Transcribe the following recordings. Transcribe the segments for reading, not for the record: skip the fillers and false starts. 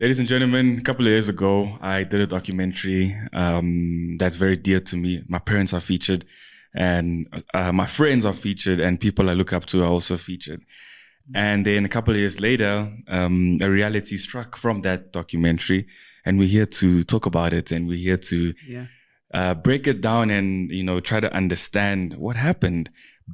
Ladies and gentlemen, a couple of years ago, I did a documentary that's very dear to me. My parents are featured, and my friends are featured, and people I look up to are also featured. And then a couple of years later, a reality struck from that documentary, and we're here to talk about it, and we're here to break it down and, try to understand what happened.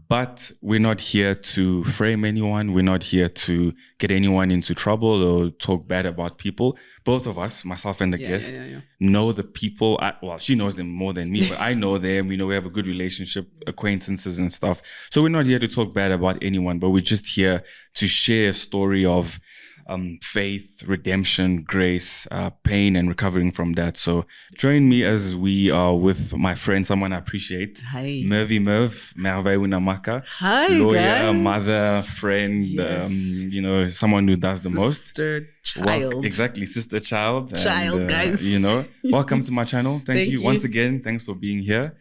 But we're not here to frame anyone. We're not here to get anyone into trouble or talk bad about people. Both of us, myself and the guest, know the people. Well, she knows them more than me, but I know them. We have a good relationship, acquaintances and stuff. So we're not here to talk bad about anyone, but we're just here to share a story of faith, redemption, grace, pain, and recovering from that. So join me as we are with my friend, someone I appreciate. Hi. Merv, Merve Unamaka. Hi, lawyer, guys. mother, friend, Yes. Someone who does the most. Sister, child. Exactly, sister, child. Child, guys. Welcome to my channel. Thank you once again. Thanks for being here.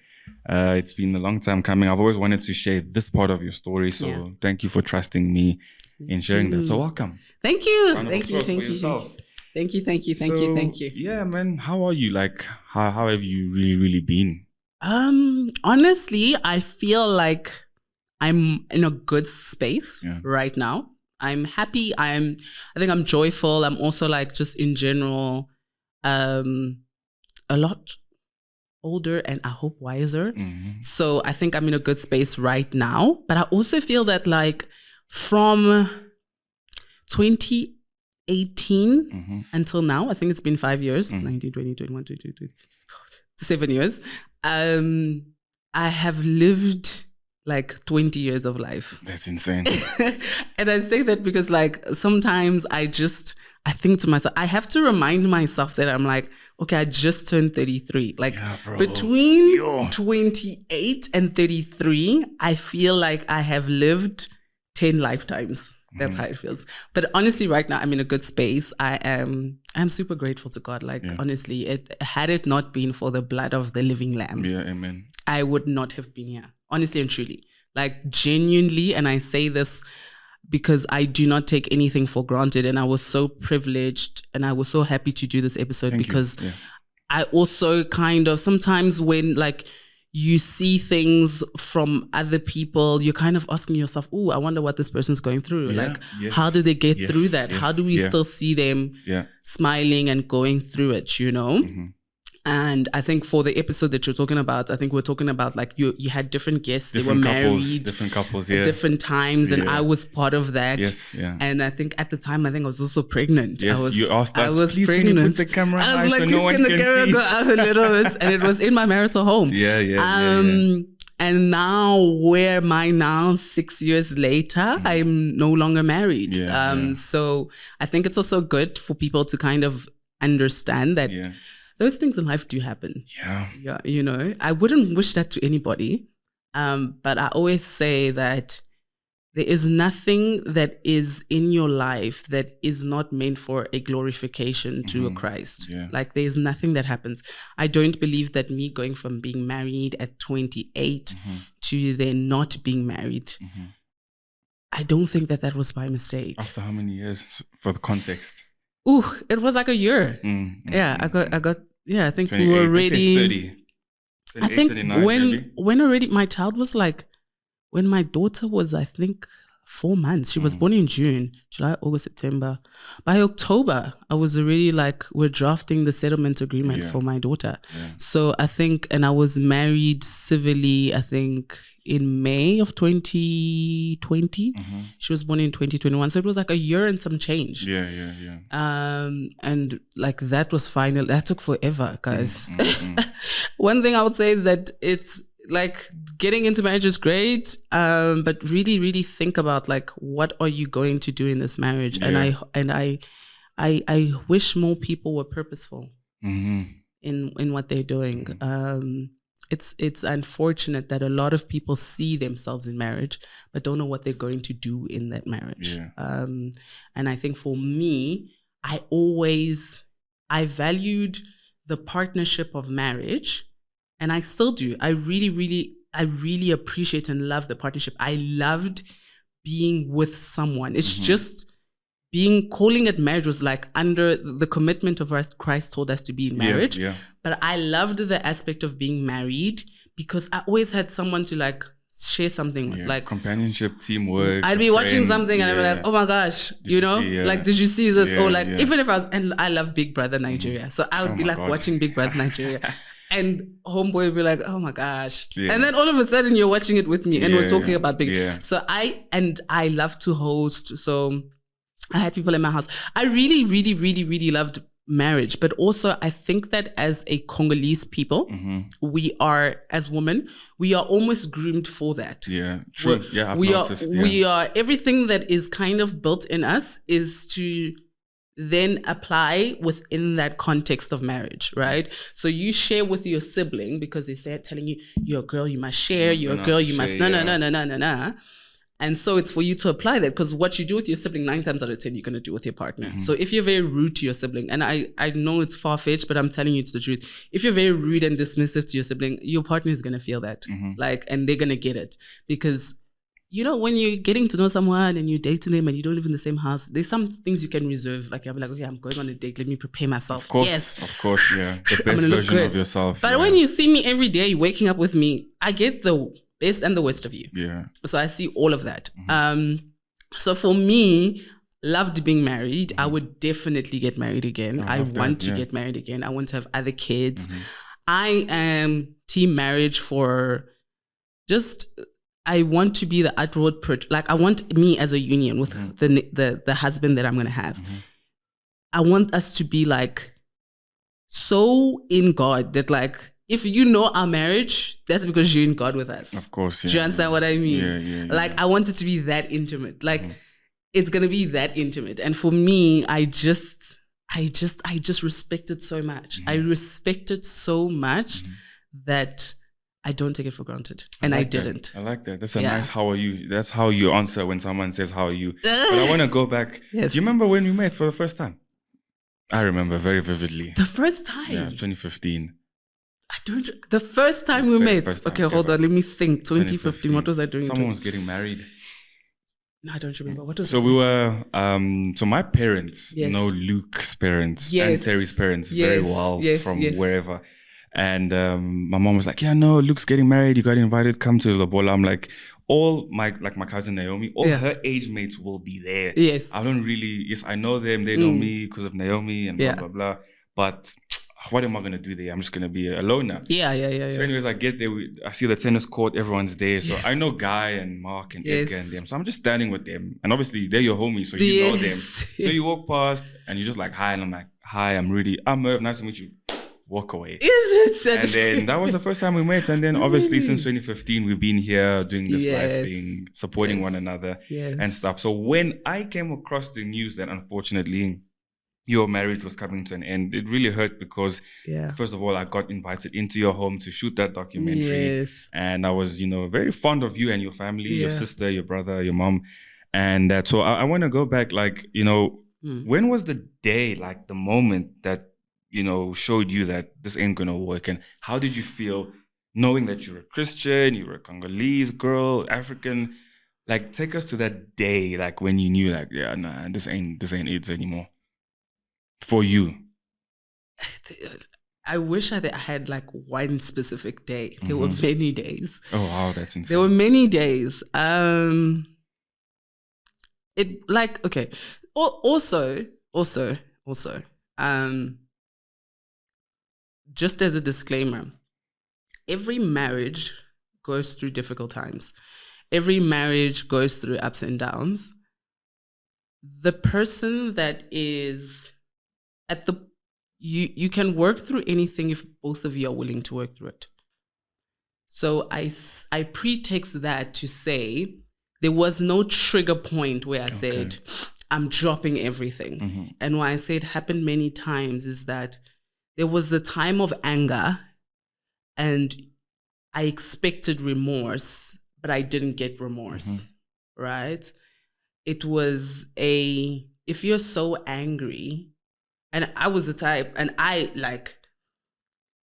It's been a long time coming. I've always wanted to share this part of your story. So thank you for trusting me in sharing that. So welcome. Thank you. Thank you. Yeah, man. How are you? Like, how have you really been? Honestly, I feel like I'm in a good space right now. I'm happy. I think I'm joyful. I'm also like just in general, a lot older and I hope wiser. Mm-hmm. So I think I'm in a good space right now. But I also feel that like from 2018 until now, I think it's been 5 years, 19, 20, 21, 22, 23, 7 years. I have lived like 20 years of life. That's insane. And I say that because like sometimes I think to myself, I have to remind myself that I'm like, okay, I just turned 33. Like between 28 and 33, I feel like I have lived 10 lifetimes. That's how it feels. But honestly, right now, I'm in a good space. I'm super grateful to God. Like, honestly, had it not been for the blood of the living lamb, amen, I would not have been here. Honestly and truly. Like, genuinely, and I say this because I do not take anything for granted. And I was so privileged and I was so happy to do this episode because I also kind of, sometimes when like, you see things from other people, you're kind of asking yourself, oh, I wonder what this person's going through. How did they get through that? How do we still see them smiling and going through it, And I think for the episode that you're talking about, I think we're talking about like you had different guests, they were married. Different couples, at different times, and I was part of that. Yes, And I think at the time, I think I was also pregnant. Yes, you asked us, I was please pregnant. Can you put the camera I was like, please can the camera go up a little bit? And it was in my marital home. And now, where am I now? 6 years later, I'm no longer married. So I think it's also good for people to kind of understand that those things in life do happen. I wouldn't wish that to anybody. But I always say that there is nothing that is in your life that is not meant for a glorification to a Christ. Like there's nothing that happens. I don't believe that me going from being married at 28 to then not being married, I don't think that was by mistake. After how many years, for the context? Ooh, it was like a year. I think we were already 30, I think when already my child was like, when my daughter was, I think 4 months, she was born in June, July, August, September. By October, I was already like, we're drafting the settlement agreement for my daughter. So I think, and I was married civilly, I think in May of 2020. She was born in 2021. So it was like a year and some change. And like that was final. That took forever, guys. One thing I would say is that it's like getting into marriage is great, but really, really think about like, what are you going to do in this marriage? And I wish more people were purposeful in what they're doing. It's unfortunate that a lot of people see themselves in marriage but don't know what they're going to do in that marriage. And I think for me, I valued the partnership of marriage, and I still do. I really appreciate and love the partnership. I loved being with someone. It's just calling it marriage was like under the commitment of Christ told us to be in marriage. But I loved the aspect of being married because I always had someone to like share something with, like companionship, teamwork. I'd be watching something and I'd be like, oh my gosh, like, did you see this? Or like, even if and I love Big Brother Nigeria. So I would be like watching Big Brother Nigeria. And homeboy would be like, oh my gosh. And then all of a sudden you're watching it with me and we're talking about Big. So I love to host. So I had people in my house. I really, really, really, really loved marriage. But also I think that as a Congolese people, we are, as women, we are almost groomed for that. Yeah, true. We are, everything that is kind of built in us is to then apply within that context of marriage, right? So you share with your sibling because they say, telling you, you're a girl, you must share, you're a girl, you must, no. And so it's for you to apply that, because what you do with your sibling, 9 times out of 10, you're going to do with your partner. So if you're very rude to your sibling, and I know it's far-fetched, but I'm telling you it's the truth. If you're very rude and dismissive to your sibling, your partner is going to feel that. And they're going to get it. Because, when you're getting to know someone and you're dating them and you don't live in the same house, there's some things you can reserve. Like, I'll be like, okay, I'm going on a date. Let me prepare myself. Of course, yeah. The best version of yourself. But when you see me every day, waking up with me, I get the best and the worst of you. Yeah. So I see all of that. So for me, loved being married. I would definitely get married again. I want to get married again. I want to have other kids. I am team marriage for just... I want to be the outward like I want me as a union with the husband that I'm going to have. I want us to be like so in God that like, if you know our marriage, that's because you're in God with us. Of course. Do you understand what I mean? Like I want it to be that intimate. Like it's going to be that intimate. And for me, I just respect it so much. I respect it so much that I don't take it for granted. And I didn't. I like that. That's a nice how are you. That's how you answer when someone says how are you. But I want to go back. Yes. Do you remember when we met for the first time? I remember very vividly. The first time? Yeah, 2015. The first time we met. Okay, hold on. Let me think. 2015. What was I doing? Someone was getting married. No, I don't remember. What was So we were, so my parents know Luke's parents and Terry's parents very well from wherever. And my mom was like, yeah, no, Luke's getting married. You got invited. Come to Lobola. I'm like, all my cousin Naomi, all her age mates will be there. Yes. I don't really, I know them. They know me because of Naomi and blah, blah, blah. But what am I going to do there? I'm just going to be alone now. Yeah. So anyways, I get there. I see the tennis court. Everyone's there. So I know Guy and Mark and Edgar and them. So I'm just standing with them. And obviously, they're your homies. So you know them. So you walk past and you're just like, hi. And I'm like, hi, I'm Rudy. I'm Merv. Nice to meet you. Walk away. And then that was the first time we met. And then obviously since 2015, we've been here doing this life thing, supporting one another and stuff. So when I came across the news that unfortunately your marriage was coming to an end, it really hurt because first of all, I got invited into your home to shoot that documentary. And I was, very fond of you and your family, your sister, your brother, your mom. And so I want to go back, like, when was the day, like the moment that showed you that this ain't gonna work? And how did you feel knowing that you're a Christian, you were a Congolese girl, African? Like, take us to that day, like when you knew, like, yeah, nah, this ain't it anymore for you. I wish I had like one specific day. There were many days. Oh wow, that's insane. There were many days. Also, just as a disclaimer, every marriage goes through difficult times. Every marriage goes through ups and downs. The person that is you can work through anything if both of you are willing to work through it. So I pretext that to say there was no trigger point where I said, I'm dropping everything. And why I say it happened many times is that there was a time of anger and I expected remorse, but I didn't get remorse, right? It was if you're so angry, and I was the type, and I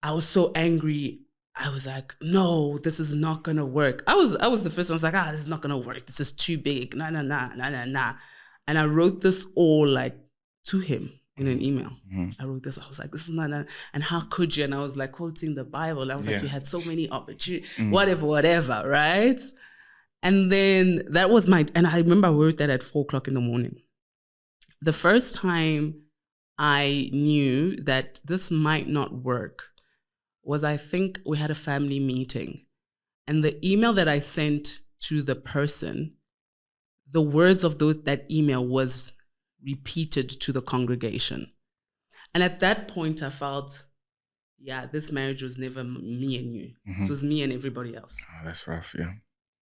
was so angry, I was like, no, this is not gonna work. I was the first one. I was like, this is not gonna work. This is too big. Nah. And I wrote this all like to him in an email. I wrote this. I was like, this is not, and how could you? And I was like quoting the Bible. I was like, you had so many opportunities, whatever, right? And then that was and I remember I wrote that at 4:00 in the morning. The first time I knew that this might not work was, I think we had a family meeting, and the email that I sent to the person, the words of that email was repeated to the congregation. And at that point I felt, yeah, this marriage was never me and you. It was me and everybody else. Oh, that's rough, yeah.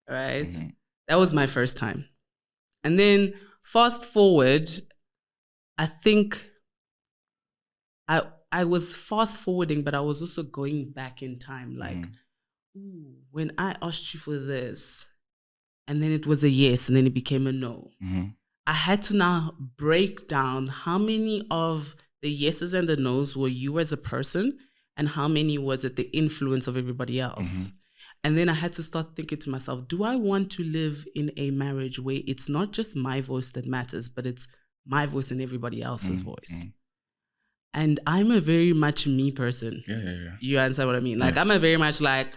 Right? That was my first time. And then fast forward, I think I was fast forwarding, but I was also going back in time. Like, ooh, when I asked you for this, and then it was a yes, and then it became a no. I had to now break down how many of the yeses and the nos were you as a person, and how many was it the influence of everybody else. And then I had to start thinking to myself, do I want to live in a marriage where it's not just my voice that matters, but it's my voice and everybody else's voice? And I'm a very much me person. Yeah. You understand what I mean? Like, I'm a very much like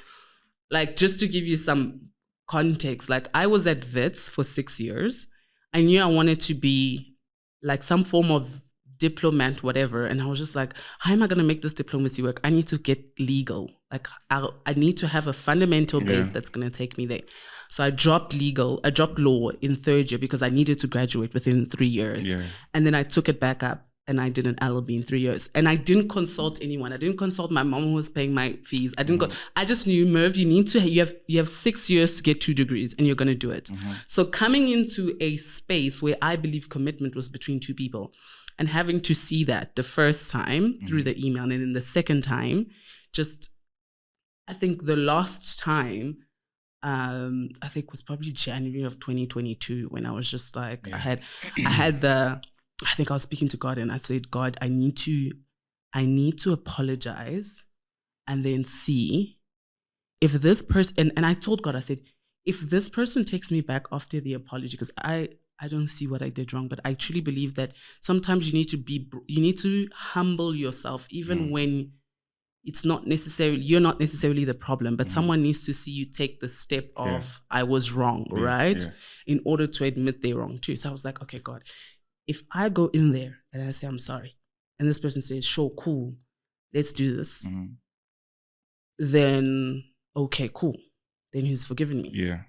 just to give you some context, like I was at Wits for 6 years. I knew I wanted to be like some form of diplomat, whatever. And I was just like, how am I going to make this diplomacy work? I need to get legal. Like I need to have a fundamental base that's going to take me there. So I dropped law in 3rd year because I needed to graduate within 3 years. And then I took it back up and I did an LLB in 3 years. And I didn't consult anyone. I didn't consult my mom who was paying my fees. I didn't I just knew, Merv, you have 6 years to get 2 degrees and you're going to do it. So coming into a space where I believe commitment was between 2 people, and having to see that the first time through the email, and then the second time, I think the last time, I think was probably January of 2022, when I was just like, I think I was speaking to God and I said, God, I need to apologize and then see if this person, and I told God, I said, if this person takes me back after the apology, because I don't see what I did wrong, but I truly believe that sometimes you need to humble yourself, even when you're not necessarily the problem, but someone needs to see you take the step of, I was wrong, right? In order to admit they're wrong too. So I was like, okay, God, if I go in there and I say, I'm sorry, and this person says, sure, cool, let's do this, then, okay, cool. Then he's forgiven me. Yeah.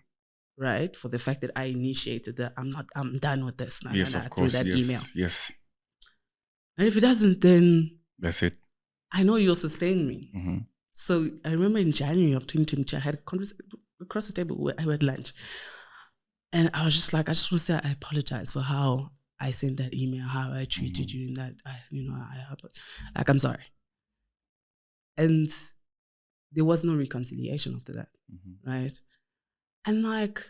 Right? For the fact that I initiated that, I'm done with this. Of course. Through that email. Yes. And if it doesn't, then that's it. I know you'll sustain me. So I remember in January of 2022, I had a conversation across the table where I had lunch. And I was just like, I just want to say I apologize for how I sent that email, how I treated you, and that, I'm sorry. And there was no reconciliation after that, right? And like,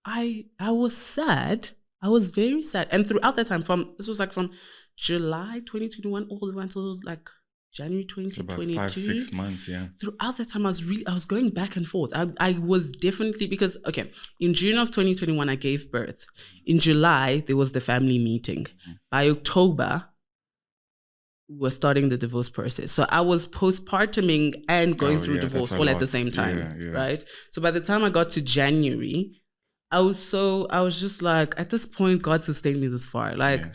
I was sad. I was very sad. And throughout that time, from July 2021 all the way until like January 2022. About 5-6 months, yeah. Throughout that time, I was going back and forth. I was definitely, because, okay, in June of 2021, I gave birth. In July, there was the family meeting. By October, we were starting the divorce process. So I was postpartuming and going through divorce all at the same time, right? So by the time I got to January, I was just like, at this point, God sustained me this far. Like,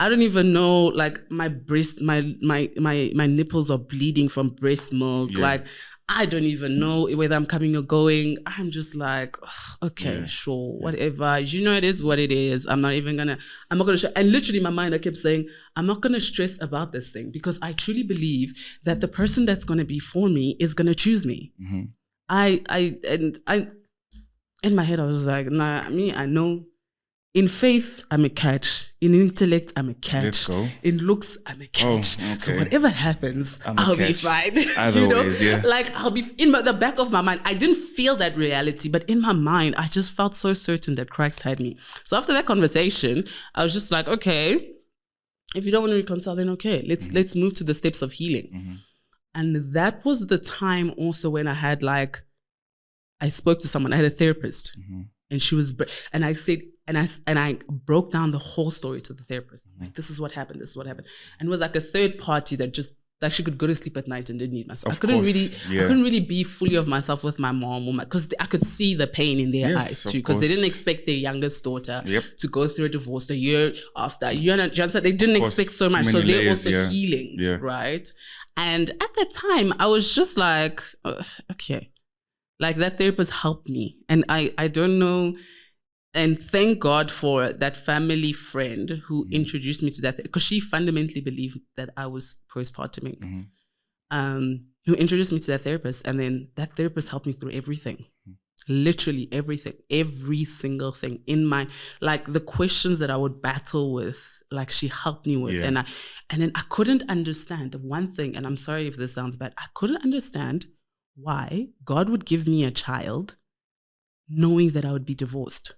I don't even know, like my breast, my nipples are bleeding from breast milk. Like, I don't even know whether I'm coming or going. I'm just like, okay, sure, whatever. You know, it is what it is. I'm not gonna and literally in my mind, I kept saying, I'm not gonna stress about this thing, because I truly believe that the person that's gonna be for me is gonna choose me. In my head, I was like, nah, I know. In faith, I'm a catch. In intellect, I'm a catch. In looks, I'm a catch. Oh, okay. So whatever happens, I'll be fine. Like, I'll be in the back of my mind. I didn't feel that reality, but in my mind, I just felt so certain that Christ had me. So after that conversation, I was just like, okay, if you don't want to reconcile, then okay, let's move to the steps of healing. And that was the time also when I spoke to someone. I had a therapist. And she was, and I said, And I broke down the whole story to the therapist. Like, this is what happened. This is what happened. And it was like a third party that just, like, she could go to sleep at night and didn't need myself. I couldn't really be fully of myself with my mom, because I could see the pain in their eyes too, because they didn't expect their youngest daughter to go through a divorce a year after. They didn't expect so much, so they're also healing, right? And at that time, I was just like, okay, like, that therapist helped me, and I don't know. And thank God for that family friend who introduced me to that, because she fundamentally believed that I was postpartuming. Who introduced me to that therapist, and then that therapist helped me through everything. Literally everything, every single thing in my, like, the questions that I would battle with, like, she helped me with. And then I couldn't understand one thing, and I'm sorry if this sounds bad, I couldn't understand why God would give me a child knowing that I would be divorced.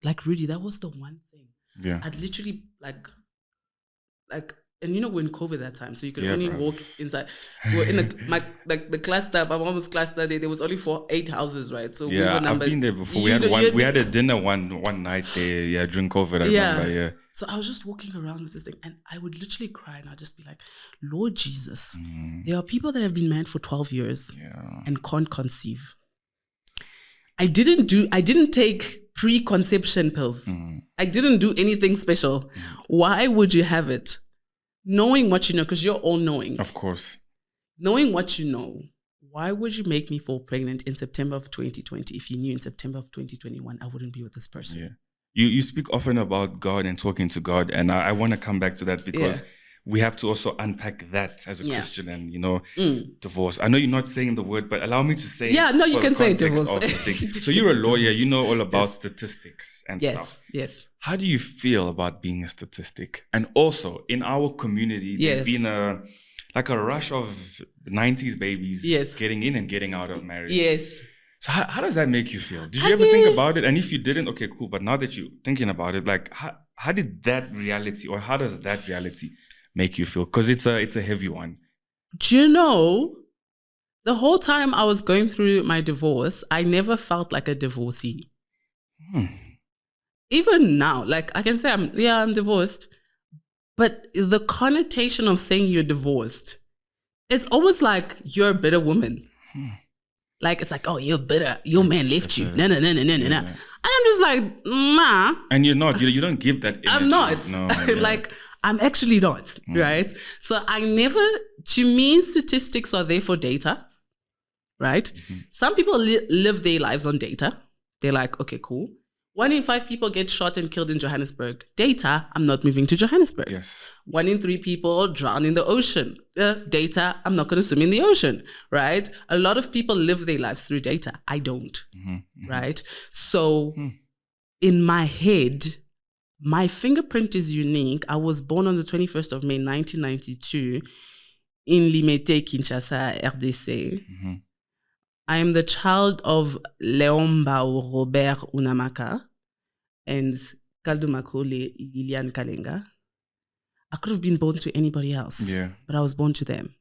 Like, Rudy, that was the one thing. I'd literally like, and you know, we're in COVID that time, so you could only walk inside. We're in the cluster, my mom's cluster, there was only 8 houses, right? So we were numbered. I've been there before. We had a dinner one night there, during COVID, I remember, So I was just walking around with this thing, and I would literally cry, and I'd just be like, Lord Jesus, there are people that have been married for 12 years and can't conceive. I didn't take preconception pills. I didn't do anything special. Why would you have it? Knowing what you know, because you're all knowing. Of course. Knowing what you know, why would you make me fall pregnant in September of 2020 if you knew in September of 2021 I wouldn't be with this person? You speak often about God and talking to God, and I want to come back to that, because we have to also unpack that as a Christian and, divorce. I know you're not saying the word, but allow me to say you can say divorce. So you're a lawyer, you know all about statistics and stuff. Yes. How do you feel about being a statistic? And also, in our community, there's been a rush of 90s babies getting in and getting out of marriage. Yes. So how does that make you feel? Did you ever think about it? And if you didn't, okay, cool. But now that you're thinking about it, like, how did that reality, or how does that reality make you feel? Because it's a heavy one. Do you know, the whole time I was going through my divorce, I never felt like a divorcee. Even now, like, I can say I'm divorced, but the connotation of saying you're divorced, it's almost like you're a bitter woman. Like, it's like, oh, you're bitter. Your man left you. No. And I'm just like, nah. And you're not. You don't give that energy. I'm not. No, like, I'm actually not, right? So to me, statistics are there for data, right? Some people live their lives on data. They're like, okay, cool. 1 in 5 people get shot and killed in Johannesburg. Data, I'm not moving to Johannesburg. Yes. 1 in 3 people drown in the ocean. Data, I'm not going to swim in the ocean, right? A lot of people live their lives through data. I don't, right? So in my head, my fingerprint is unique. I was born on the 21st of May, 1992 in Limete, Kinshasa, RDC. I am the child of Leombao Robert Unamaka and Kaldumakole Lilian Kalenga. I could have been born to anybody else, but I was born to them,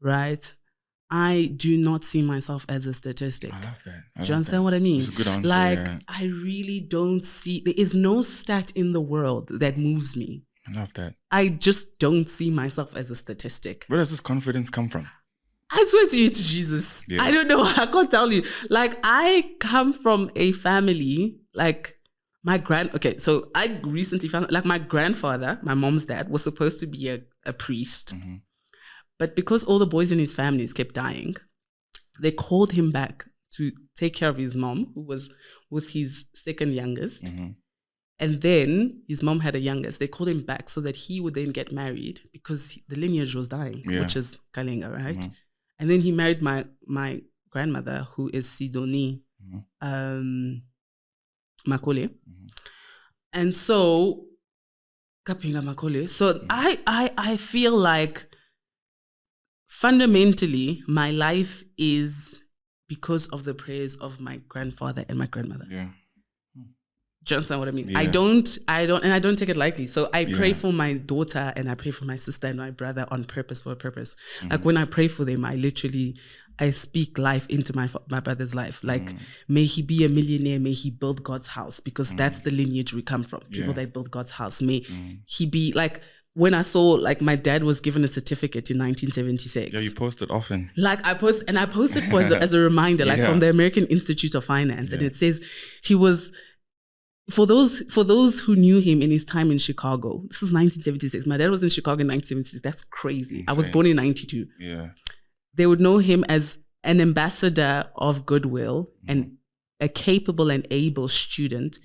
right? I do not see myself as a statistic. I love that. Do you understand what I mean? It's a good answer, like, I really don't see, there is no stat in the world that moves me. I love that. I just don't see myself as a statistic. Where does this confidence come from? I swear to you, to Jesus. I don't know. I can't tell you. Like, I come from a family, like, so I recently found, like, my grandfather, my mom's dad, was supposed to be a priest. But because all the boys in his families kept dying, they called him back to take care of his mom, who was with his second youngest. And then his mom had a youngest. They called him back so that he would then get married, because the lineage was dying, which is Kalenga, right? And then he married my grandmother, who is Sidoni Makole. And so, Kapinga Makole. So I feel like fundamentally my life is because of the prayers of my grandfather and my grandmother. Do you understand what I mean? Yeah. I don't take it lightly. So I pray for my daughter and I pray for my sister and my brother on purpose, for a purpose. Like when I pray for them, I speak life into my brother's life. Like, may he be a millionaire, may he build God's house, because that's the lineage we come from. People that build God's house. May he be like, when I saw, like, my dad was given a certificate in 1976. Yeah, you post it often. Like I posted for as a reminder, like from the American Institute of Finance. And it says he was, for those who knew him in his time in Chicago, this is 1976. My dad was in Chicago in 1976. That's crazy. Insane. I was born in 92. Yeah. They would know him as an ambassador of goodwill and a capable and able student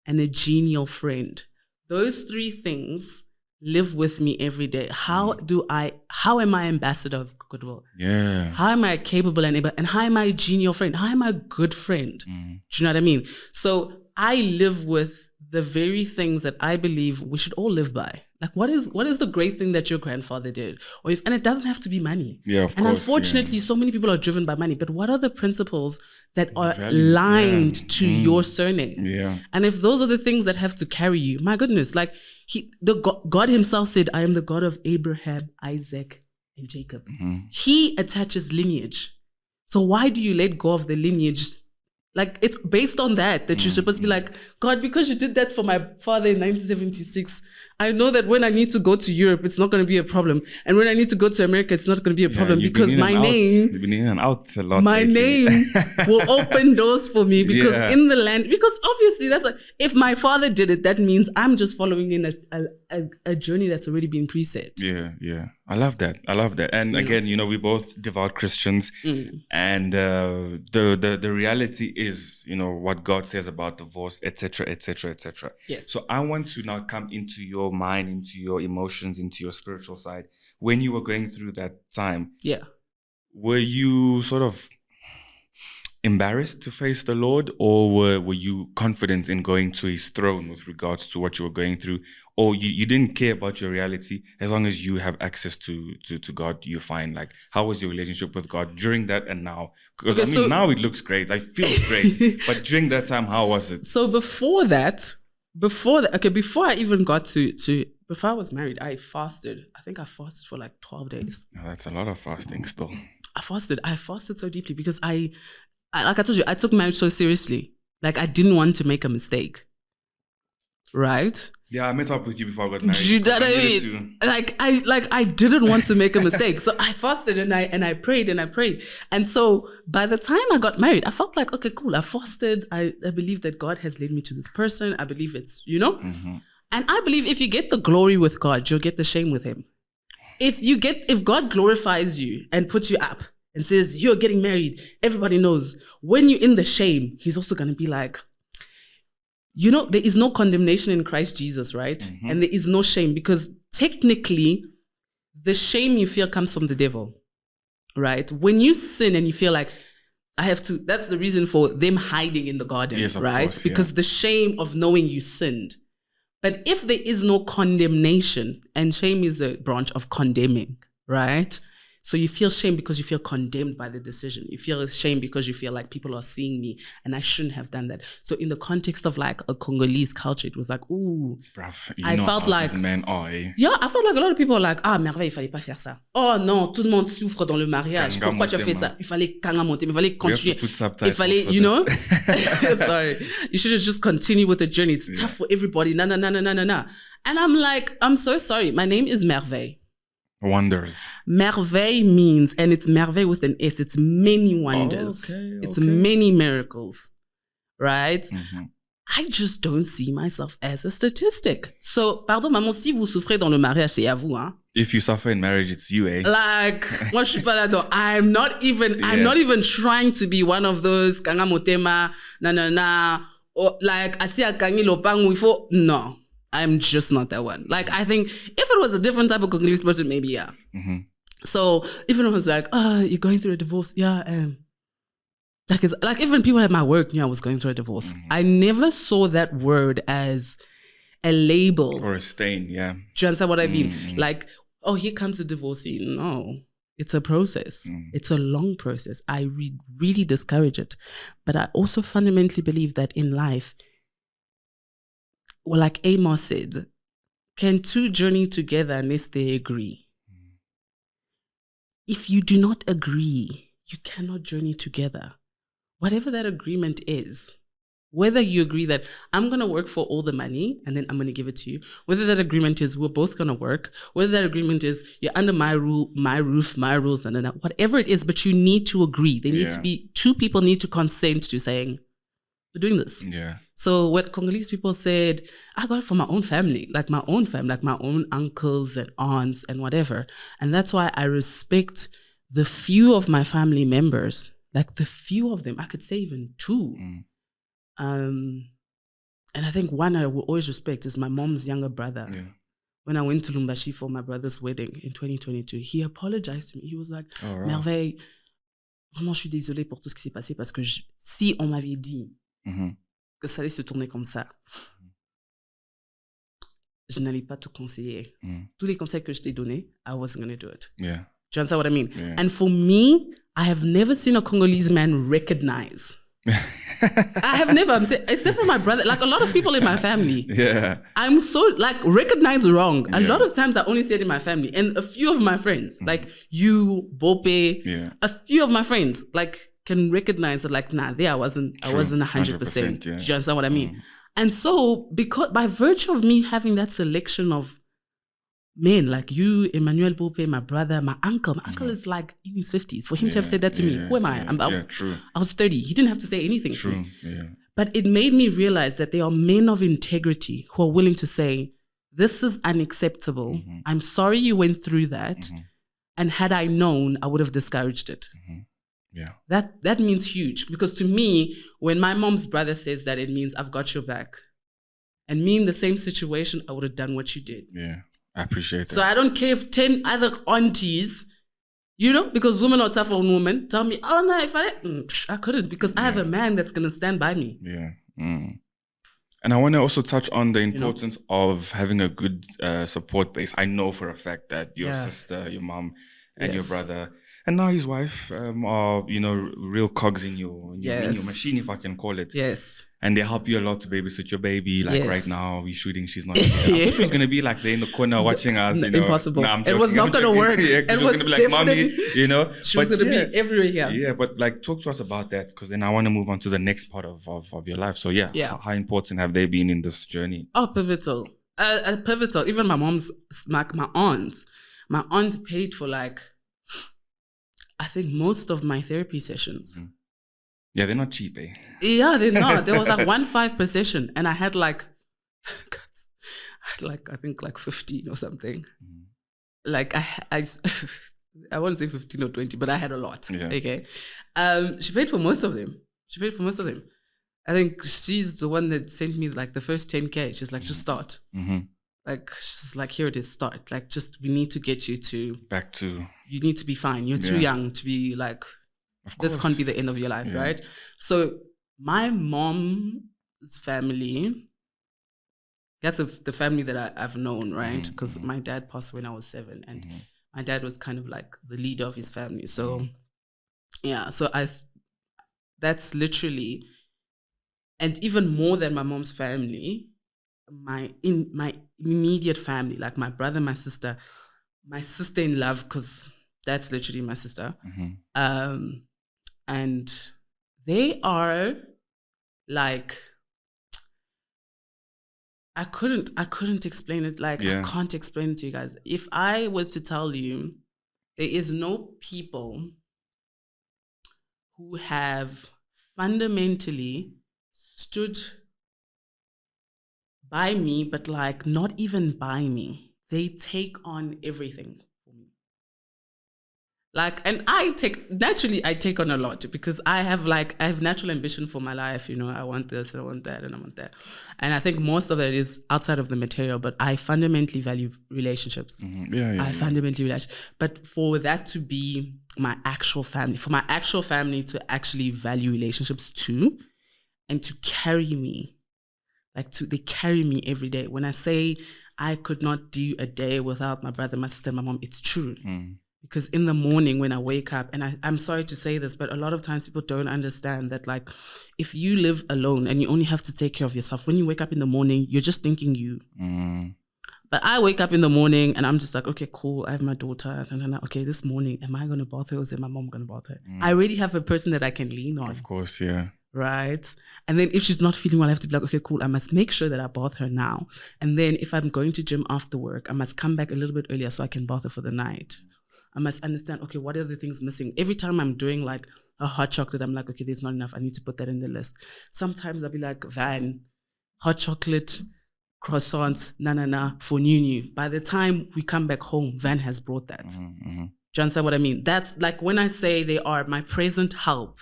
and a genial friend. Those three things live with me every day. How am I ambassador of goodwill? Yeah. How am I capable and able? And how am I a genial friend? How am I a good friend? Do you know what I mean? So I live with the very things that I believe we should all live by. Like, what is the great thing that your grandfather did? And it doesn't have to be money. Yeah, of course. And unfortunately, so many people are driven by money. But what are the principles that are aligned to your surname? Yeah. And if those are the things that have to carry you, my goodness, like God himself said, I am the God of Abraham, Isaac, and Jacob. He attaches lineage. So why do you let go of the lineage? Like, it's based on that you're supposed to be like, God, because you did that for my father in 1976, I know that when I need to go to Europe, it's not going to be a problem. And when I need to go to America, it's not going to be a problem because my name... You've been in and out a lot. My name will open doors for me because in the land... Because obviously, that's like, if my father did it, that means I'm just following in a journey that's already been preset. Yeah. I love that. And again, we're both devout Christians. And the reality is, what God says about divorce, etc., etc., etc. Yes. So I want to now come into your mind, into your emotions, into your spiritual side. When you were going through that time, were you sort of embarrassed to face the Lord, or were you confident in going to his throne with regards to what you were going through? Or you didn't care about your reality? As long as you have access to God, you're fine. Like, how was your relationship with God during that and now? Because now it looks great. I feel great. But during that time, how was it? So before I even got to before I was married, I fasted. I think I fasted for like 12 days. Oh, that's a lot of fasting still. I fasted so deeply because I like I told you, I took marriage so seriously. Like, I didn't want to make a mistake. Right? Yeah, I met up with you before I got married. You know what I mean? I didn't want to make a mistake. So I fasted and I prayed. And so by the time I got married, I felt like, okay, cool. I fasted. I believe that God has led me to this person. I believe it's, And I believe if you get the glory with God, you'll get the shame with him. If God glorifies you and puts you up and says, you're getting married, everybody knows. When you're in the shame, he's also going to be like, there is no condemnation in Christ Jesus, right? And there is no shame, because technically the shame you feel comes from the devil, right? When you sin and you feel like, that's the reason for them hiding in the garden, right? Course, because the shame of knowing you sinned. But if there is no condemnation, and shame is a branch of condemning, right? So you feel shame because you feel condemned by the decision. You feel shame because you feel like people are seeing me and I shouldn't have done that. So in the context of like a Congolese culture, it was like, ooh. Bruv, I felt like... men are, eh? Yeah, I felt like a lot of people are like, Merv, il fallait pas faire ça. Oh non, tout le monde souffre dans le mariage. Pourquoi tu as fait ça? Il fallait kanga monter, il fallait continuer. Il fallait, Sorry. You should have just continued with the journey. It's tough for everybody. No. And I'm like, I'm so sorry. My name is Merve. Wonders. Merveille means, and it's merveille with an S, it's many wonders. It's many miracles, right? I just don't see myself as a statistic. So, pardon, maman, si vous souffrez dans le mariage, c'est à vous, hein? If you suffer in marriage, it's you, eh? Like, moi, je suis pas là-dedans. I'm not even trying to be one of those kanga motema, or like, asi akangi lopangu, ifo, no. I'm just not that one. Like, I think if it was a different type of Congolese person, maybe, yeah. So even if it was like, you're going through a divorce, yeah, like even people at my work knew I was going through a divorce. I never saw that word as a label. Or a stain, yeah. Do you understand what I mean? Like, oh, here comes a divorcee. No, it's a process. It's a long process. I really discourage it. But I also fundamentally believe that in life, well, like Amos said, can two journey together unless they agree? If you do not agree, you cannot journey together. Whatever that agreement is, whether you agree that I'm going to work for all the money and then I'm going to give it to you, whether that agreement is we're both going to work, whether that agreement is you're under my roof, my rules, and whatever it is, but you need to agree. They need to be, two people need to consent to saying, we're doing this. Yeah. So what Congolese people said, I got it from my own family, like my own uncles and aunts and whatever. And that's why I respect the few of my family members, like the few of them, I could say even two. And I think one I will always respect is my mom's younger brother. Yeah. When I went to Lumbashi for my brother's wedding in 2022, he apologized to me. He was like, Merveille, vraiment je suis désolée pour tout ce qui s'est passé parce que si on m'avait dit que ça allait se tourner comme ça, je n'allais pas te conseiller. Tous les conseils que je t'ai donnés, I wasn't going to do it. Yeah. Do you understand what I mean? Yeah. And for me, I have never seen a Congolese man recognize. I have never, except for my brother, like a lot of people in my family. Yeah. I'm so, like, recognize wrong. A lot of times I only see it in my family. And a few of my friends, like you, Bope, a few of my friends, like, can recognize it, like, nah, there I wasn't 100%. Do you understand what I mean? And so, because by virtue of me having that selection of men, like you, Emmanuel Bope, my brother, my uncle is like in his 50s. For him to have said that to me, who am I? True. I was 30. He didn't have to say anything to me. Yeah. But it made me realize that there are men of integrity who are willing to say, this is unacceptable. I'm sorry you went through that. And had I known, I would have discouraged it. Yeah. That means huge. Because to me, when my mom's brother says that, it means I've got your back. And me in the same situation, I would have done what you did. Yeah. I appreciate that. So I don't care if 10 other aunties, you know, because women are tough on women, tell me, oh no, if I couldn't, because I have a man that's going to stand by me. Yeah. And I want to also touch on the importance of having a good support base. I know for a fact that your sister, your mom, and your brother, and now his wife are, real cogs in your machine, if I can call it. Yes. And they help you a lot to babysit your baby. Like right now, we're shooting, she's not here. I thought she was going to be like there in the corner watching us. Impossible. It was not going to work. It was going to be like, mommy, She was going to be everywhere here. Yeah, but like talk to us about that, because then I want to move on to the next part of your life. So how important have they been in this journey? Oh, pivotal. Pivotal. Even my mom's, like my aunt paid for like, I think most of my therapy sessions. Yeah, they're not cheap, eh? Yeah, they're not. There was like 1.5 per session, and I had like, I think like 15 or something. Like I won't say 15 or 20, but I had a lot. Yeah. Okay. She paid for most of them. I think she's the one that sent me like the first 10K. She's like, just start. Like, she's like, here it is, start. Like, we need to get you back to. You need to be fine. You're too young to be like, this can't be the end of your life, right? So my mom's family, that's the family that I've known, right? Because my dad passed when I was 7, and my dad was kind of like the leader of his family. So that's literally, and even more than my mom's family, my immediate family, like my brother, my sister in love, because that's literally my sister. And they are like, I couldn't explain it. Like, I can't explain it to you guys. If I was to tell you, there is no people who have fundamentally stood by me, but like not even by me. They take on everything. Like, and I take on a lot, because I have natural ambition for my life. I want this, and I want that, and I want that. And I think most of it is outside of the material, but I fundamentally value relationships. Fundamentally value. But for that to be my actual family, for my actual family to actually value relationships too, and to carry me, they carry me every day. When I say I could not do a day without my brother, my sister, and my mom, it's true. Because in the morning when I wake up, and I'm sorry to say this, but a lot of times people don't understand that, like, if you live alone and you only have to take care of yourself, when you wake up in the morning, you're just thinking you. But I wake up in the morning and I'm just like, okay, cool. I have my daughter. Okay, this morning, am I going to bath her or is my mom going to bath her? I already have a person that I can lean on. Of course, yeah. Right? And then if she's not feeling well, I have to be like, okay, cool. I must make sure that I bath her now. And then if I'm going to gym after work, I must come back a little bit earlier so I can bath her for the night. I must understand, okay, what are the things missing? Every time I'm doing like a hot chocolate, I'm like, okay, there's not enough. I need to put that in the list. Sometimes I'll be like, Van, hot chocolate, croissants, for new. By the time we come back home, Van has brought that. Do you understand what I mean? That's like when I say they are my present help,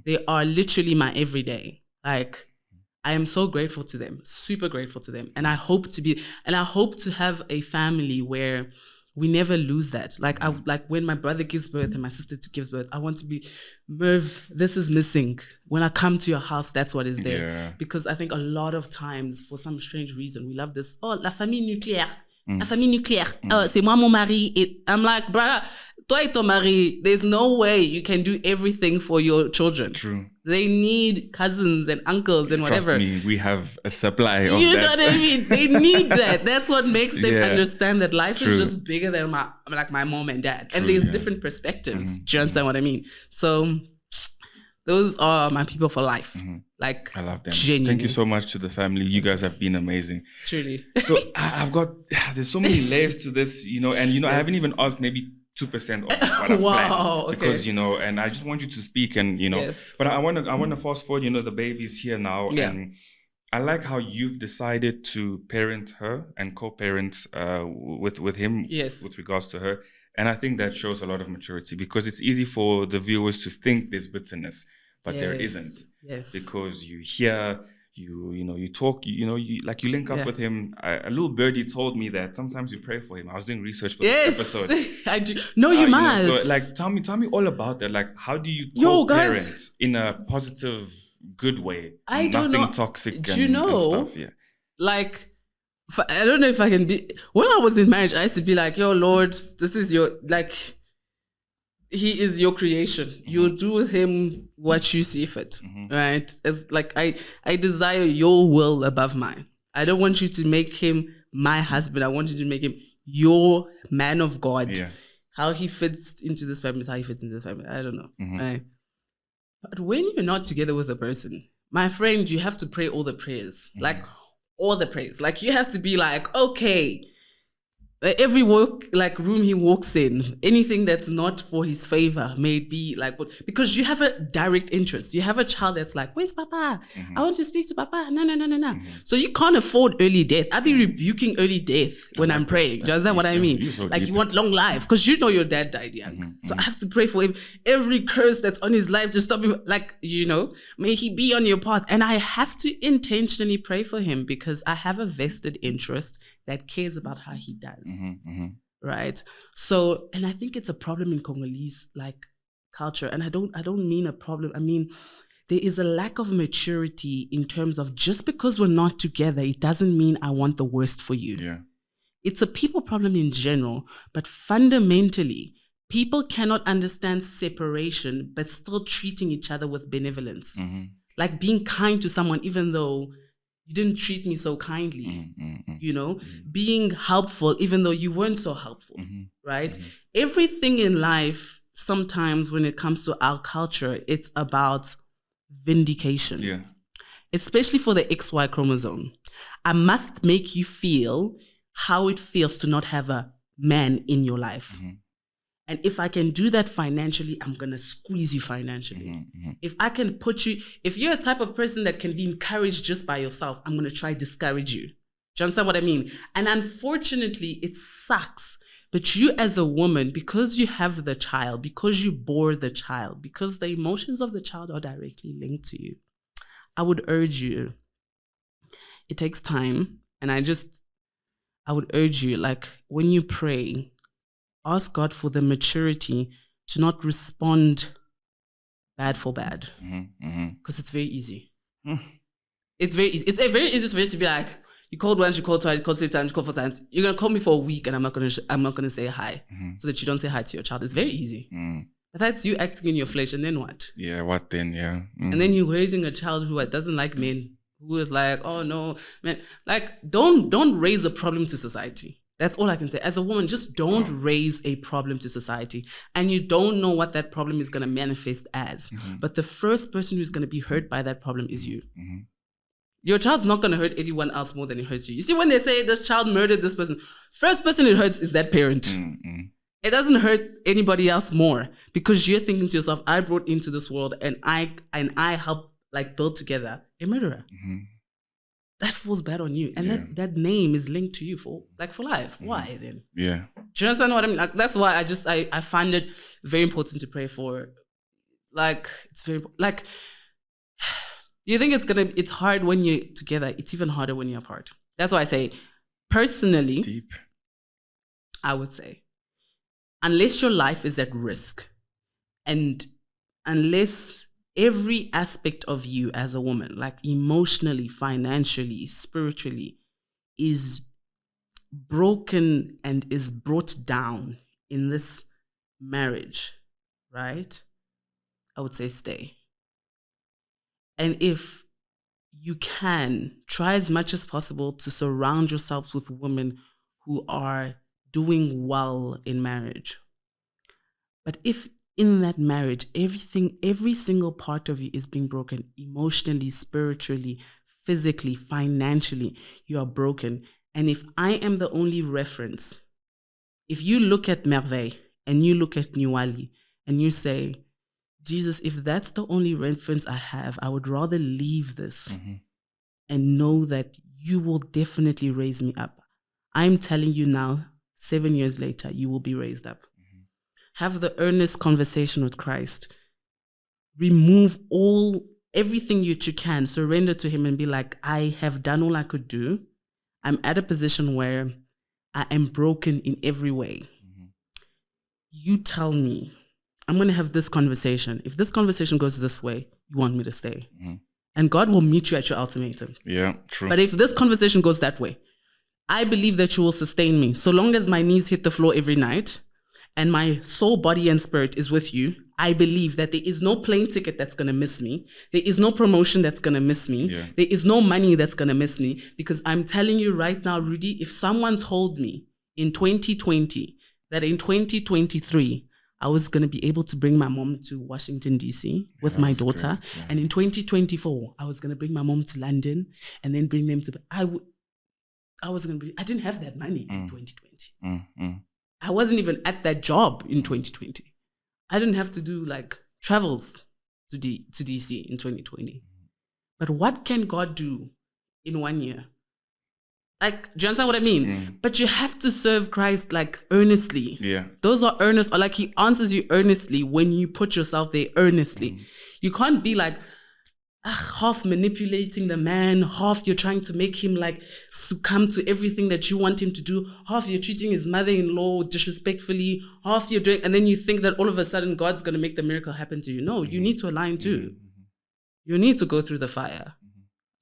they are literally my everyday. Like, I am so grateful to them, super grateful to them. And I hope to have a family where we never lose that. Like, when my brother gives birth and my sister gives birth, I want to be, Merv, this is missing. When I come to your house, that's what is there. Yeah. Because I think a lot of times, for some strange reason, we love this, oh, la famille nucléaire. La famille nucléaire. Oh, c'est moi, mon mari. I'm like, bruh, toi et ton mari, there's no way you can do everything for your children. True. They need cousins and uncles and whatever. Trust me, we have a supply of that. You know what I mean? They need that. That's what makes them understand that life is just bigger than my mom and dad. And there's different perspectives. Do you understand what I mean? So those are my people for life. Like, I love them. Genuinely. Thank you so much to the family. You guys have been amazing. Truly. So there's so many layers to this, and I haven't even asked maybe 2% of what I've planned. Because, and I just want you to speak and, but I want to fast forward, the baby's here now. Yeah. And I like how you've decided to parent her and co-parent with him with regards to her. And I think that shows a lot of maturity, because it's easy for the viewers to think there's bitterness, but there isn't. Yes. Because you hear, you talk, you link up with him. A little birdie told me that sometimes you pray for him. I was doing research for this episode. I do. No, you must. So tell me all about that. Like, how do you co-parent in a positive, good way? I don't know. Nothing toxic and stuff. Yeah. Like, I don't know if I can be. When I was in marriage, I used to be like, yo, Lord, this is your, like, he is your creation. You do with him what you see fit, right? It's like, I desire your will above mine. I don't want you to make him my husband. I want you to make him your man of God. Yeah. How he fits into this family is how he fits into this family. I don't know, right? But when you're not together with a person, my friend, you have to pray all the prayers. Like, all the prayers. Like, you have to be like, okay, every room he walks in, anything that's not for his favor may be like, because you have a direct interest. You have a child that's like, where's Papa? I want to speak to Papa. No. So you can't afford early death. I'll be rebuking early death when I'm praying. Do you understand what I mean? So like, you want long life because your dad died young. So I have to pray for him. Every curse that's on his life, just stop him. Like, may he be on your path. And I have to intentionally pray for him because I have a vested interest that cares about how he does. Right? So, and I think it's a problem in Congolese culture. And I don't mean a problem. I mean, there is a lack of maturity in terms of, just because we're not together, it doesn't mean I want the worst for you. Yeah. It's a people problem in general, but fundamentally, people cannot understand separation, but still treating each other with benevolence. Like being kind to someone, even though you didn't treat me so kindly, being helpful, even though you weren't so helpful, right? Everything in life, sometimes when it comes to our culture, it's about vindication. Yeah. Especially for the XY chromosome. I must make you feel how it feels to not have a man in your life. And if I can do that financially, I'm going to squeeze you financially. If I can if you're a type of person that can be encouraged just by yourself, I'm going to try to discourage you. Do you understand what I mean? And unfortunately, it sucks. But you as a woman, because you have the child, because you bore the child, because the emotions of the child are directly linked to you, I would urge you, it takes time. And I would urge you, like, when you pray, ask God for the maturity to not respond bad for bad. Because it's very easy. It's very easy. It's a very easy way to be like, You called once, you called twice, you called 3 times, you called 4 times. You're gonna call me for a week, and I'm not gonna say hi, so that you don't say hi to your child. It's very easy. But that's you acting in your flesh, and then what? Yeah, what then? Yeah. And then you're raising a child who doesn't like men, who is like, oh no, man. Like, don't raise a problem to society. That's all I can say. As a woman, just don't raise a problem to society. And you don't know what that problem is going to manifest as. But the first person who's going to be hurt by that problem is you. Your child's not going to hurt anyone else more than it hurts you. You see, when they say this child murdered this person, first person it hurts is that parent. It doesn't hurt anybody else more, because you're thinking to yourself, I brought into this world and I helped like build together a murderer. That falls bad on you. And that name is linked to you for life. Why then? Yeah. Do you understand what I mean? Like, that's why I find it very important to pray for. Like, it's very, like, you think it's hard when you're together. It's even harder when you're apart. That's why I say, personally, deep. I would say, unless your life is at risk, and unless every aspect of you as a woman, like emotionally, financially, spiritually, is broken and is brought down in this marriage, right? I would say stay. And if you can, try as much as possible to surround yourself with women who are doing well in marriage. But if in that marriage, every single part of you is being broken, emotionally, spiritually, physically, financially, you are broken. And if I am the only reference, if you look at Merv and you look at Nuali and you say, Jesus, if that's the only reference I have, I would rather leave this and know that you will definitely raise me up. I'm telling you now, 7 years later, you will be raised up. Have the earnest conversation with Christ. Remove everything you can. Surrender to him and be like, I have done all I could do. I'm at a position where I am broken in every way. You tell me, I'm going to have this conversation. If this conversation goes this way, you want me to stay. And God will meet you at your ultimatum. Yeah, true. But if this conversation goes that way, I believe that you will sustain me. So long as my knees hit the floor every night and my soul, body, and spirit is with you, I believe that there is no plane ticket that's going to miss me. There is no promotion that's going to miss me. Yeah. There is no money that's going to miss me. Because I'm telling you right now, Rudy, if someone told me in 2020 that in 2023, I was going to be able to bring my mom to Washington, D.C. with my daughter. Great, yeah. And in 2024, I was going to bring my mom to London and then bring them to... I didn't have that money in 2020. I wasn't even at that job in 2020. I didn't have to do like travels to DC in 2020. But what can God do in 1 year? Like, do you understand what I mean? But you have to serve Christ like earnestly. Yeah. Those are earnest, or like he answers you earnestly when you put yourself there earnestly. You can't be like, half manipulating the man, half you're trying to make him like succumb to everything that you want him to do, half you're treating his mother-in-law disrespectfully, half you're doing, and then you think that all of a sudden God's going to make the miracle happen to you. No, you need to align too. You need to go through the fire.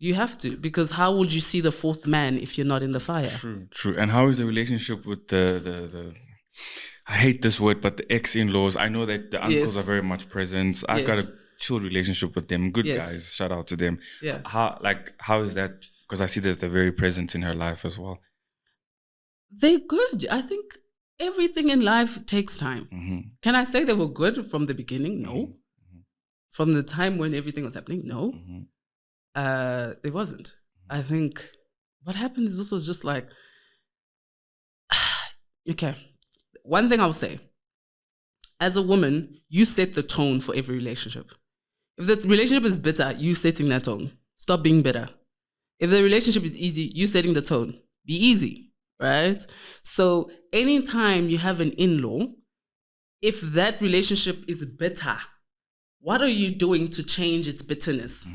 You have to, because how would you see the fourth man if you're not in the fire? True. And how is the relationship with the I hate this word, but the ex-in-laws? I know that the uncles are very much present. I've got a chill relationship with them. Good guys. Shout out to them. Yeah. How is that? Because I see that they're very present in her life as well. They're good. I think everything in life takes time. Can I say they were good from the beginning? No. From the time when everything was happening? No. It wasn't. I think what happens is also just like, okay, one thing I'll say, as a woman, you set the tone for every relationship. If the relationship is bitter, you setting that tone. Stop being bitter. If the relationship is easy, you setting the tone. Be easy, right? So anytime you have an in-law, if that relationship is bitter, what are you doing to change its bitterness?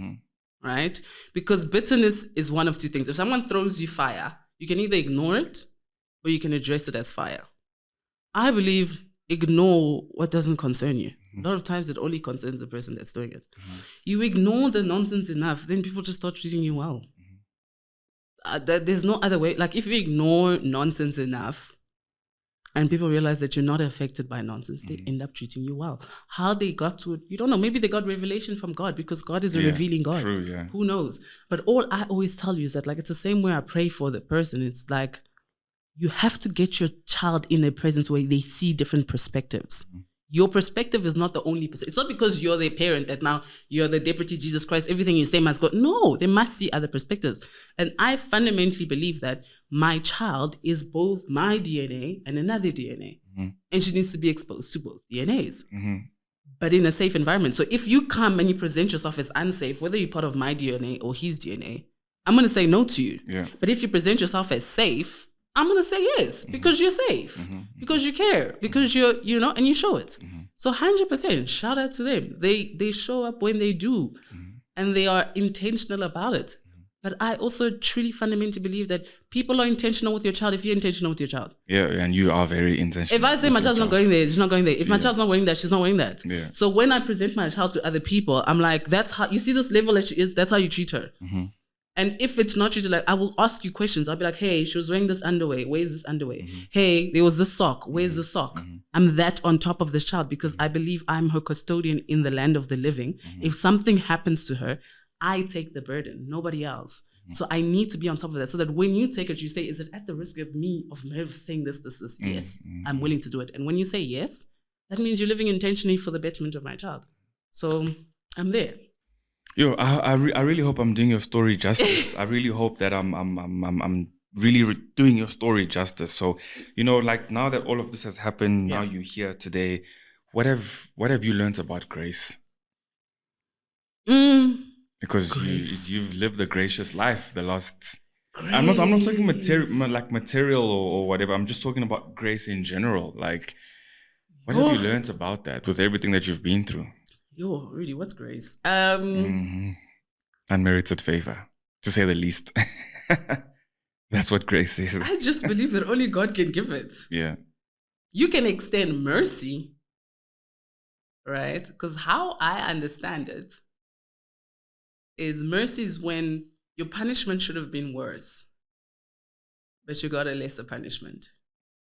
Right? Because bitterness is one of two things. If someone throws you fire, you can either ignore it or you can address it as fire. I believe ignore what doesn't concern you. A lot of times it only concerns the person that's doing it. You ignore the nonsense enough, then people just start treating you well. there's no other way. Like if you ignore nonsense enough and people realize that you're not affected by nonsense, they end up treating you well. How they got to it, you don't know. Maybe they got revelation from God because God is a revealing God. True, yeah. Who knows? But all I always tell you is that like it's the same way I pray for the person. It's like you have to get your child in a presence where they see different perspectives. Your perspective is not the only perspective. It's not because you're their parent that now you're the deputy Jesus Christ, everything you say must go. No, they must see other perspectives. And I fundamentally believe that my child is both my DNA and another DNA. And she needs to be exposed to both DNAs. But in a safe environment. So if you come and you present yourself as unsafe, whether you're part of my DNA or his DNA, I'm going to say no to you. Yeah. But if you present yourself as safe, I'm going to say yes, because you're safe, because you care, because you're, and you show it. So 100%, shout out to them. They show up when they do, and they are intentional about it. But I also truly fundamentally believe that people are intentional with your child if you're intentional with your child. Yeah, and you are very intentional. If I say my child's not going there, she's not going there. If my child's not wearing that, she's not wearing that. Yeah. So when I present my child to other people, I'm like, that's how, you see this level that she is, that's how you treat her. And if it's not treated like, I will ask you questions. I'll be like, hey, she was wearing this underwear. Where's this underwear? Hey, there was this sock. Where's the sock? I'm that on top of this child because I believe I'm her custodian in the land of the living. If something happens to her, I take the burden, nobody else. So I need to be on top of that so that when you take it, you say, is it at the risk of me, of Merv saying this? Yes, I'm willing to do it. And when you say yes, that means you're living intentionally for the betterment of my child. So I'm there. Yo, I really hope I'm doing your story justice. I really hope that I'm really doing your story justice. So, like now that all of this has happened, now you're here today. What have you learned about grace? Because you've lived a gracious life the last. Grace. I'm not talking material or whatever. I'm just talking about grace in general. Like, what have you learned about that with everything that you've been through? Yo, Rudy, what's grace? Unmerited favor, to say the least. That's what grace is. I just believe that only God can give it. Yeah. You can extend mercy, right? Because how I understand it is mercy is when your punishment should have been worse, but you got a lesser punishment,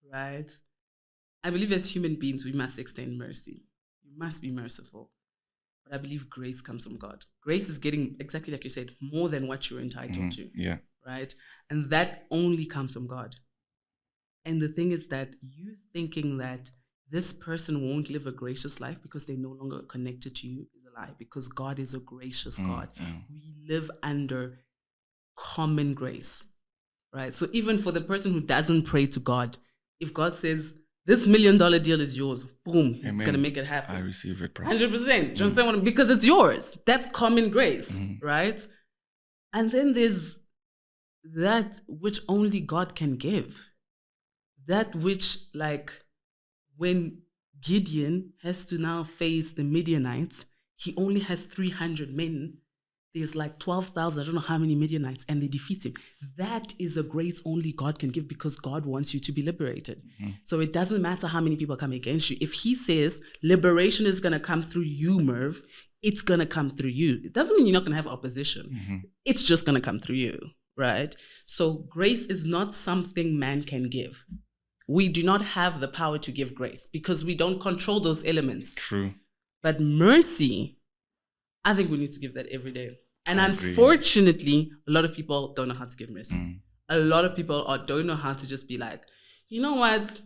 right? I believe as human beings, we must extend mercy. You must be merciful. But I believe grace comes from God. Grace is getting, exactly like you said, more than what you're entitled to. Yeah. Right? And that only comes from God. And the thing is that you thinking that this person won't live a gracious life because they're no longer connected to you is a lie. Because God is a gracious God. We live under common grace. Right? So even for the person who doesn't pray to God, if God says, this $1 million deal is yours. Boom. He's going to make it happen. I receive it. 100%. Because it's yours. That's common grace, right? And then there's that which only God can give. That which, like, when Gideon has to now face the Midianites, he only has 300 men. There's like 12,000, I don't know how many Midianites, and they defeat him. That is a grace only God can give because God wants you to be liberated. So it doesn't matter how many people come against you. If he says liberation is going to come through you, Merv, it's going to come through you. It doesn't mean you're not going to have opposition. It's just going to come through you, right? So grace is not something man can give. We do not have the power to give grace because we don't control those elements. True. But mercy, I think we need to give that every day. And unfortunately, a lot of people don't know how to give mercy. A lot of people don't know how to just be like, you know what?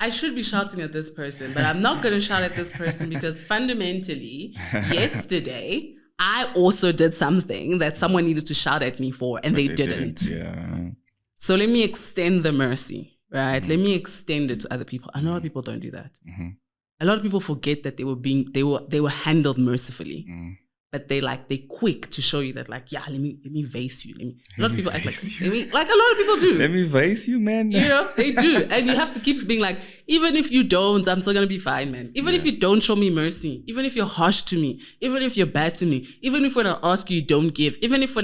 I should be shouting at this person, but I'm not going to shout at this person because fundamentally, yesterday, I also did something that someone needed to shout at me for and they didn't. Yeah. So let me extend the mercy, right? Let me extend it to other people. A lot of people don't do that. A lot of people forget that they were handled mercifully. But they quick to show you that like, yeah, let me vase you. A lot of people act like a lot of people do. Let me vase you, man. They do. And you have to keep being like, even if you don't, I'm still going to be fine, man. Even if you don't show me mercy, even if you're harsh to me, even if you're bad to me, even if when I ask you don't give, even if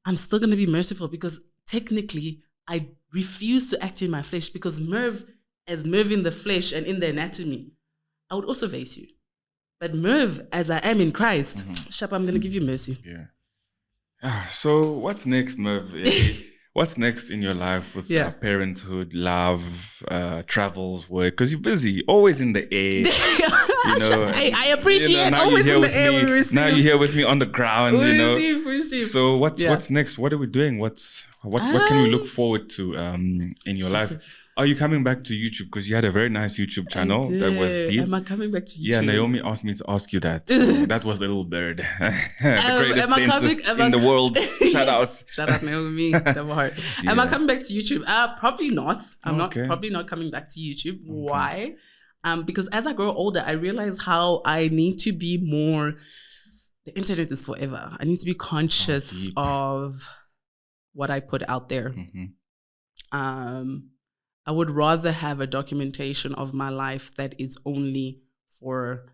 I'm still going to be merciful because technically I refuse to act in my flesh because Merv in the flesh and in the anatomy, I would also vase you. But Merv, as I am in Christ, Shapa, I'm going to give you mercy. Yeah. So what's next, Merv? What's next in your life with parenthood, love, travels, work? Because you're busy, always in the air. I appreciate always in the air. Now you're here with me on the ground. Receive. So what's next? What are we doing? What can we look forward to in your life? Are you coming back to YouTube? Because you had a very nice YouTube channel that was deep. Am I coming back to YouTube? Yeah, Naomi asked me to ask you that. So that was the little bird. The greatest dentist in the world. Shout out. Shout out, Naomi. Double heart. Yeah. Am I coming back to YouTube? Probably not. I'm probably not coming back to YouTube. Okay. Why? Because as I grow older, I realize how I need to be more... The internet is forever. I need to be conscious of what I put out there. I would rather have a documentation of my life that is only for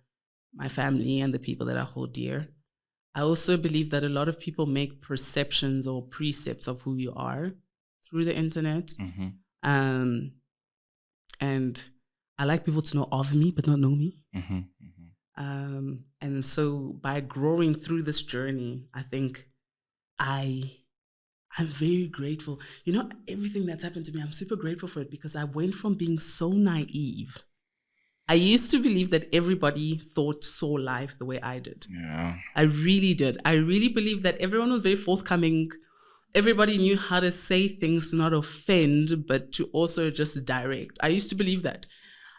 my family and the people that I hold dear. I also believe that a lot of people make perceptions or precepts of who you are through the internet. And I like people to know of me, but not know me. And so by growing through this journey, I think I'm very grateful. Everything that's happened to me, I'm super grateful for it because I went from being so naive. I used to believe that everybody saw life the way I did. Yeah. I really did. I really believed that everyone was very forthcoming. Everybody knew how to say things to not offend, but to also just direct. I used to believe that.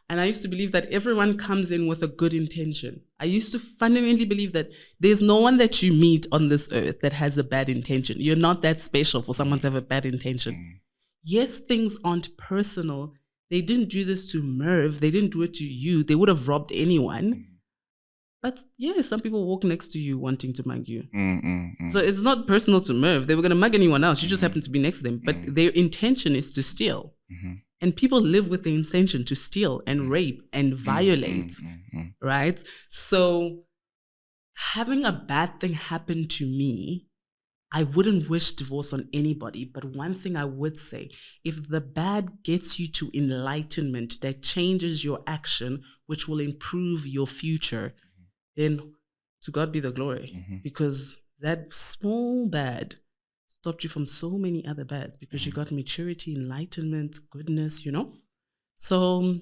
And I used to believe that everyone comes in with a good intention. I used to fundamentally believe that there's no one that you meet on this earth that has a bad intention. You're not that special for someone to have a bad intention. Yes, things aren't personal. They didn't do this to Merv. They didn't do it to you. They would have robbed anyone. But yeah, some people walk next to you wanting to mug you. So it's not personal to Merv. They were going to mug anyone else. You just happen to be next to them. But their intention is to steal. And people live with the intention to steal and rape and violate, right? So having a bad thing happen to me, I wouldn't wish divorce on anybody. But one thing I would say, if the bad gets you to enlightenment that changes your action, which will improve your future, then to God be the glory. Because that small bad stopped you from so many other bads because you got maturity, enlightenment, goodness, So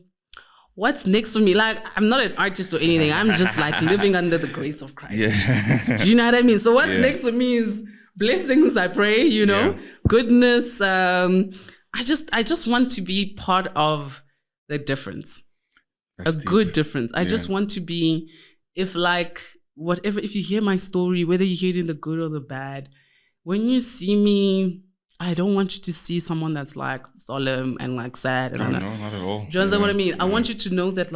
what's next for me? Like, I'm not an artist or anything. I'm just like living under the grace of Christ. Do you know what I mean? So what's next for me is blessings, I pray, goodness. I just want to be part of the difference. That's deep. Good difference. I just want to be, if you hear my story, whether you hear it in the good or the bad, when you see me, I don't want you to see someone that's like solemn and like sad. No, not at all. Do you understand what I mean? I want you to know that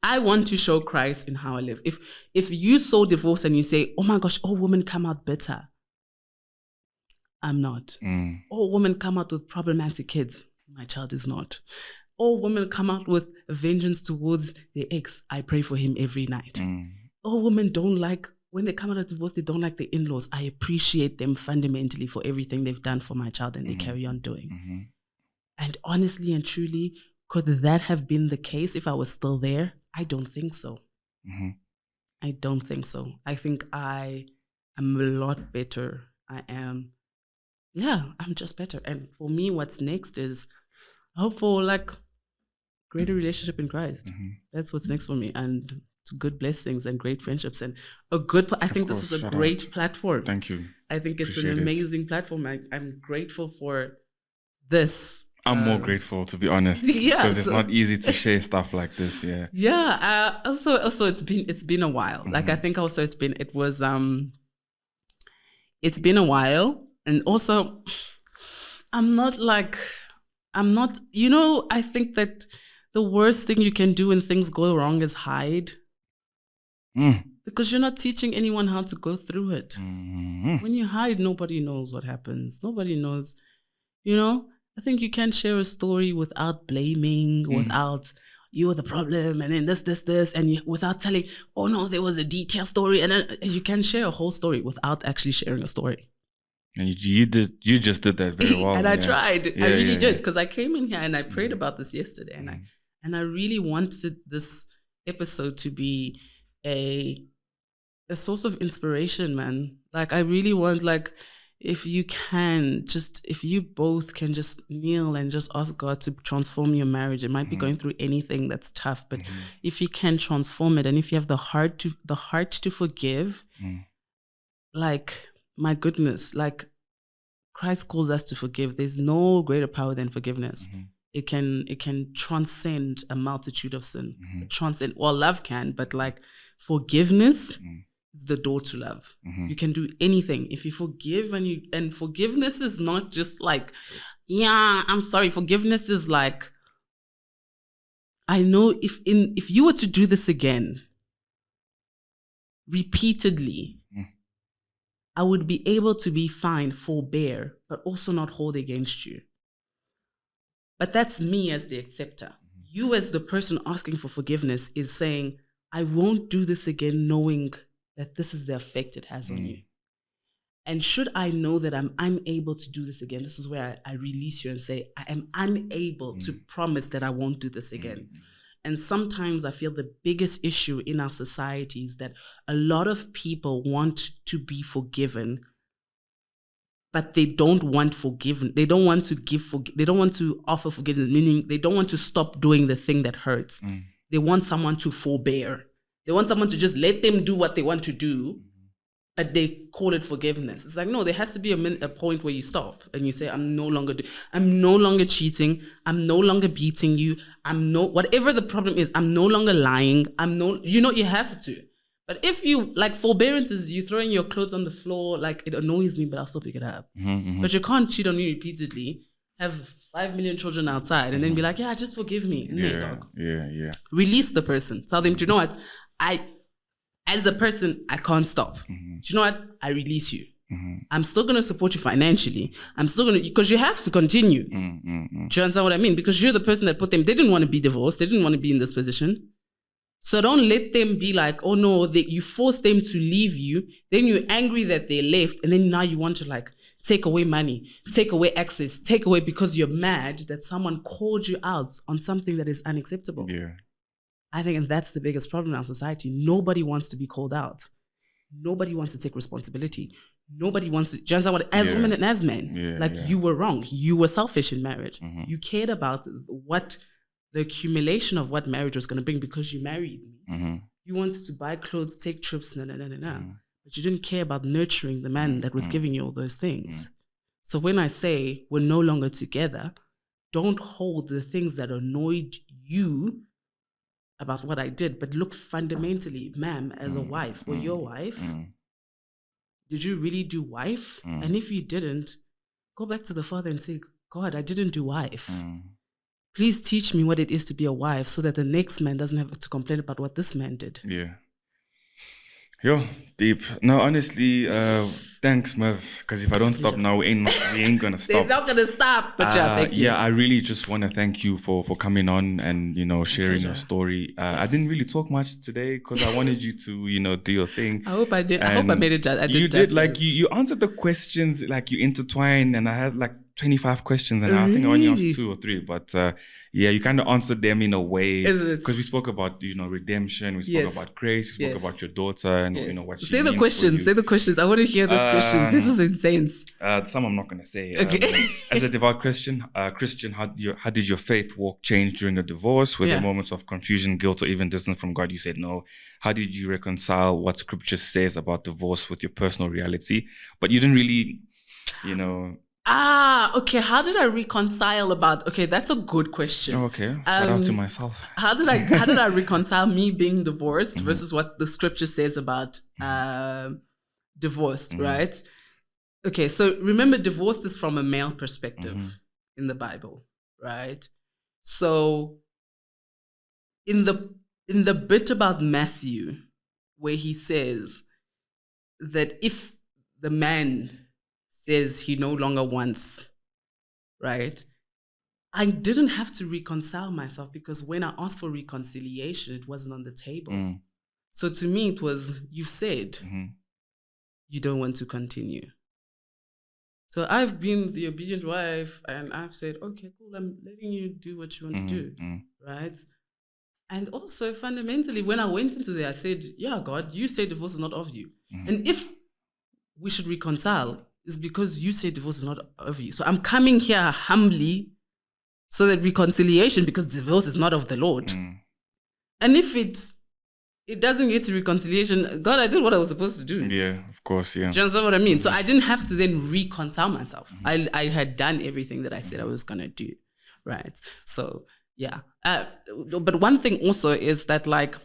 I want to show Christ in how I live. If you saw divorce and you say, oh my gosh, all women come out bitter. I'm not. All women come out with problematic kids. My child is not. All women come out with vengeance towards their ex. I pray for him every night. All women don't like... When they come out of divorce, they don't like the in-laws. I appreciate them fundamentally for everything they've done for my child and they carry on doing. And honestly and truly, could that have been the case if I was still there? I don't think so. I don't think so. I think I am a lot better. I'm just better. And for me, what's next is I hope for greater relationship in Christ. That's what's next for me. And good blessings and great friendships and I think this is a great platform. Thank you. I think it's an amazing platform. I'm grateful for this. I'm more grateful, to be honest. Because it's not easy to share stuff like this. Also it's been a while. I think also it's been a while. And also I think that the worst thing you can do when things go wrong is hide. Because you're not teaching anyone how to go through it. When you hide, nobody knows what happens. Nobody knows. I think you can share a story without blaming, without you're the problem, and then this, and without telling, oh no, there was a detailed story. And then you can share a whole story without actually sharing a story. And you just did that very well. And I tried. I really did. Because I came in here and I prayed about this yesterday. And I really wanted this episode to be a source of inspiration, man. Like, I really want, like, if you both can just kneel and just ask God to transform your marriage. It might be going through anything that's tough, but if you can transform it, and if you have the heart to forgive, like, my goodness, like, Christ calls us to forgive. There's no greater power than forgiveness. It can transcend a multitude of sin. Transcend, well, love can, but like forgiveness is the door to love. You can do anything if you forgive, and forgiveness is not just like, yeah, I'm sorry. Forgiveness is like, I know if you were to do this again repeatedly, I would be able to be fine, forbear, but also not hold against you. But that's me as the acceptor. You as the person asking for forgiveness is saying, I won't do this again, knowing that this is the effect it has on you. And should I know that I'm unable to do this again, this is where I release you and say, I am unable to promise that I won't do this again. And sometimes I feel the biggest issue in our society is that a lot of people want to be forgiven, but they don't want forgiven. They don't want to they don't want to offer forgiveness, meaning they don't want to stop doing the thing that hurts. They want someone to forbear. They want someone to just let them do what they want to do, but they call it forgiveness. It's like, no, there has to be a point where you stop and you say, I'm no longer cheating. I'm no longer beating you. Whatever the problem is, I'm no longer lying. You have to. But if you, like, forbearance is you throwing your clothes on the floor, like, it annoys me, but I'll still pick it up. But you can't cheat on me repeatedly, have 5 million children outside, and then be like, yeah, just forgive me. Yeah. Release the person. Tell them, do you know what? As a person, I can't stop. Do you know what? I release you. I'm still going to support you financially. I'm still going to, because you have to continue. Do you understand what I mean? Because you're the person that put them, they didn't want to be divorced. They didn't want to be in this position. So don't let them be like, oh no, you force them to leave you. Then you're angry that they left. And then now you want to, like, take away money, take away access, take away because you're mad that someone called you out on something that is unacceptable. Yeah. I think that's the biggest problem in our society. Nobody wants to be called out. Nobody wants to take responsibility. Nobody wants to, just as women and as men, you were wrong. You were selfish in marriage. You cared about the accumulation of what marriage was going to bring because you married me. You wanted to buy clothes, take trips, but you didn't care about nurturing the man that was giving you all those things. So when I say we're no longer together, don't hold the things that annoyed you about what I did, but look fundamentally, ma'am, as a wife or your wife, did you really do wife? And if you didn't, go back to the Father and say, God, I didn't do wife. Please teach me what it is to be a wife so that the next man doesn't have to complain about what this man did. Yeah. Yo, deep. No, honestly, thanks, Merv. Because if I don't stop now, we ain't gonna stop. It's not gonna stop. But thank you. Yeah, I really just want to thank you for coming on and sharing your story. Yes. I didn't really talk much today because I wanted you to do your thing. I hope I did. I hope I made it. You did. Like you answered the questions, like you intertwined, and I had like 25 questions, and I think I only asked 2 or 3. But you kind of answered them in a way because we spoke about redemption, we spoke about grace, we spoke about your daughter, and what she Say the questions. Say the questions. I want to hear those questions. This is intense. Some I'm not going to say. Okay. As a devout Christian, how did your faith walk change during the divorce? Were there moments of confusion, guilt, or even distance from God? You said no. How did you reconcile what Scripture says about divorce with your personal reality? But you didn't really, okay. How did I reconcile that's a good question. Okay. Shout out to myself. How did I reconcile me being divorced versus what the Scripture says about divorced, right? Okay, so remember, divorced is from a male perspective in the Bible, right? So in the bit about Matthew, where he says that if the man says he no longer wants, right? I didn't have to reconcile myself because when I asked for reconciliation, it wasn't on the table. So to me, it was, you said you don't want to continue. So I've been the obedient wife and I've said, okay, cool, I'm letting you do what you want to do, right? And also fundamentally, when I went into there, I said, yeah, God, you say divorce is not of you. And if we should reconcile, it's because you say divorce is not of you. So I'm coming here humbly so that reconciliation, because divorce is not of the Lord. And if it doesn't get to reconciliation, God, I did what I was supposed to do. Yeah, of course, yeah. Do you understand what I mean? So I didn't have to then reconcile myself. I had done everything that I said I was going to do, right? So, yeah. But one thing also is that, like,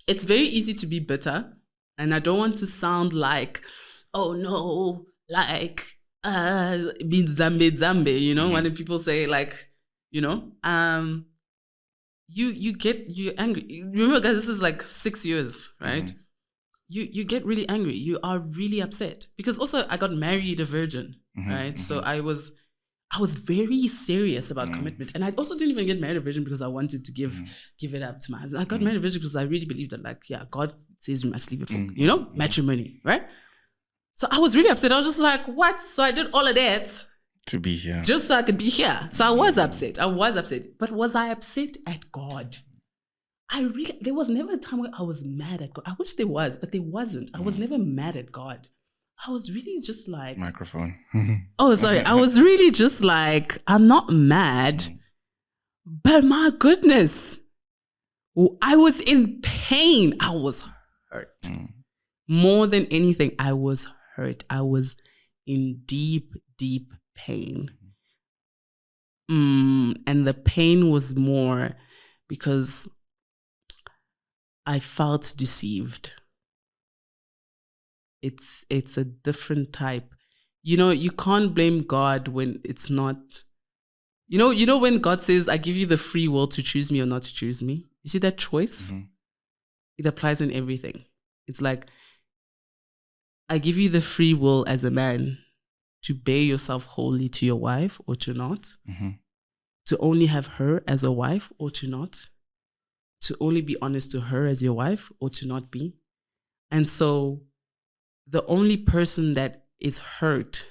it's very easy to be bitter. And I don't want to sound like, oh, no, like, being zambe, you know, when people say, like, you know, you're angry. Remember, guys, this is like 6 years, right? You get really angry. You are really upset. Because also I got married a virgin, right? So I was very serious about commitment. And I also didn't even get married a virgin because I wanted to give it up to my husband. I got married a virgin because I really believed that, like, yeah, God says we must leave it for, you know, matrimony, right? So I was really upset. I was just like, what? So I did all of that to be here. Just so I could be here. So I was upset. But was I upset at God? There was never a time where I was mad at God. I wish there was, but there wasn't. I was never mad at God. I was really just like... Microphone. Oh, sorry. I was really just like, I'm not mad, but my goodness, I was in pain. I was hurt. More than anything, I was hurt. I was in deep, deep pain. And the pain was more because I felt deceived. It's a different type. You know, you can't blame God when it's not, you know when God says, I give you the free will to choose me or not to choose me. You see that choice? It applies in everything. It's like, I give you the free will as a man to bear yourself wholly to your wife or to not, to only have her as a wife or to not, to only be honest to her as your wife or to not be. And so the only person that is hurt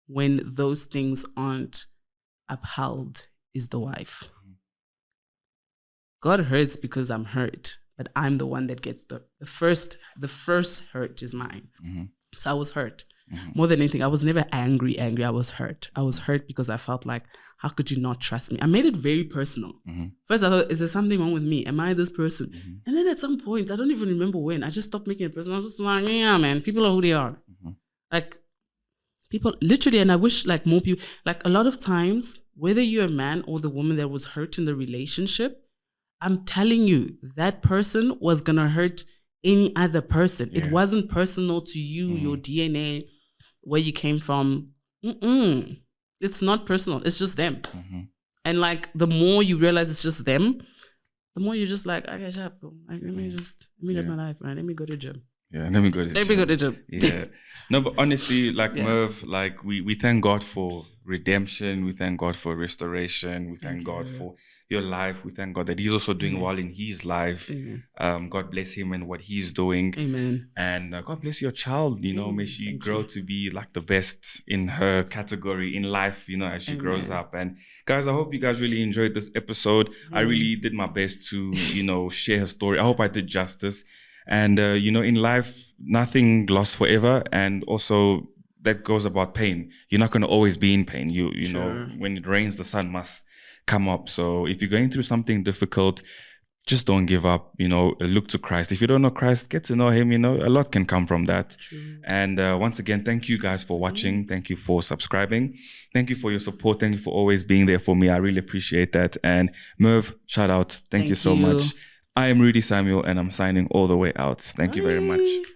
when those things aren't upheld is the wife. God hurts because I'm hurt, but I'm the one that gets the first hurt is mine. So I was hurt. More than anything, I was never angry. I was hurt. I was hurt because I felt like, how could you not trust me? I made it very personal. First, I thought, is there something wrong with me? Am I this person? And then at some point, I don't even remember when, I just stopped making it personal. I was just like, yeah, man, people are who they are. Like, people, literally, and I wish like more people, like a lot of times, whether you're a man or the woman that was hurt in the relationship, I'm telling you, that person was going to hurt any other person. It wasn't personal to you, your DNA, where you came from. It's not personal. It's just them. And like, the more you realize it's just them, the more you're just like, okay, shut up. Like, let me live my life, man. Let me go to the gym. Yeah, let me go to the gym. Yeah. No, but honestly, like Merv, like we thank God for redemption. We thank God for restoration. We thank God for your life. We thank God that he's also doing well in his life. God bless him and what he's doing. Amen. And God bless your child. You know, may she grow to be like the best in her category in life, you know, as she grows up. And guys, I hope you guys really enjoyed this episode. I really did my best to, you know, share her story. I hope I did justice. And, you know, in life, nothing lasts forever. And also that goes about pain. You're not going to always be in pain. You know, when it rains, the sun must come up. So if you're going through something difficult, just don't give up, you know, look to Christ. If you don't know Christ, get to know him, you know, a lot can come from that. And once again, thank you guys for watching. Thank you for subscribing. Thank you for your support. Thank you for always being there for me. I really appreciate that. And Merv, shout out. Thank you so much. I am Rudy Samuel and I'm signing all the way out. Thank you very much.